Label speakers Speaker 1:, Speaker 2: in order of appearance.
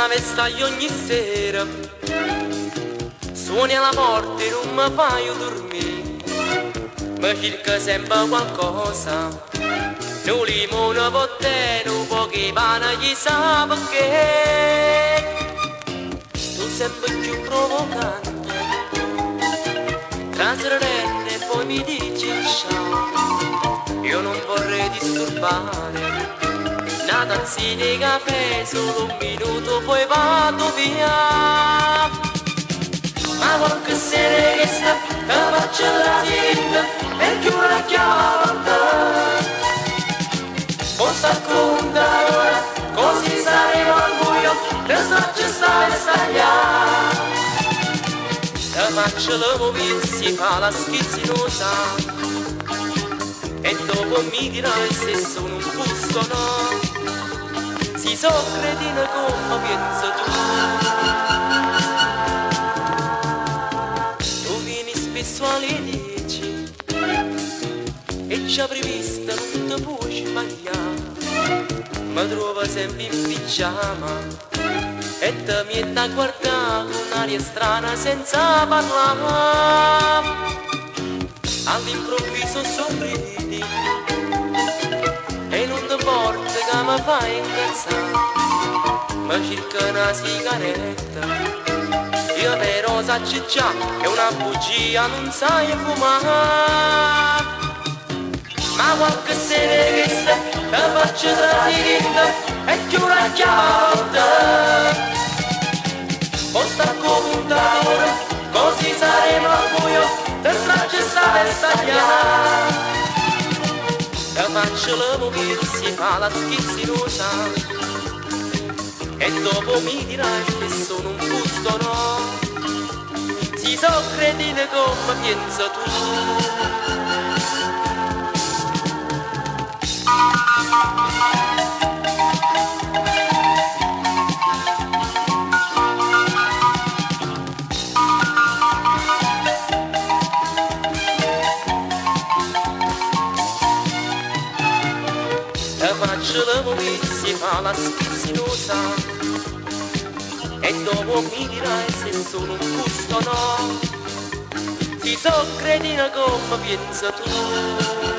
Speaker 1: una vestaglia ogni sera, suoni alla porta e non mi fai dormire, mi cerca sempre qualcosa, un limone per te, un po' che pane, chissà perché, tu sempre più provocante, tra serene e poi mi dici ciao, io non vorrei disturbare. Una tazzina di caffè, solo un minuto poi vado via. Ma qualche sera che sta, te faccio la tinta e chiudo la chiave. Posso contare, così saremo al buio, te faccio stare e stagliare. Te faccio la movida, si fa la schizzinosa, e dopo mi dirai se sono un busto o no. Si so cretino come penso tu. Tu vieni spesso alle 10 e già prevista non ti puoi sbagliare. Mi trovo sempre in pigiama e ti metti a guardare con aria strana senza parlare. All'improvviso sorridi e non ti porta che mi fai incazzare, mi cerca una sigaretta, io però sacci già che una bugia non sai fumare. Ma qualche sera che sta, te faccio la tinta e chiudo la chiave. Posta contare, così saremo al buio, te faccio stare e stagliare. Te faccio la movida, si fa la schizzinosa, e dopo mi dirai se sono un busto o no. Si so cretino come penso tu. Faccio la movida, si fa la schizzinosa, e dopo mi dirai se sono un gusto o no. Si so cretino come penso tu.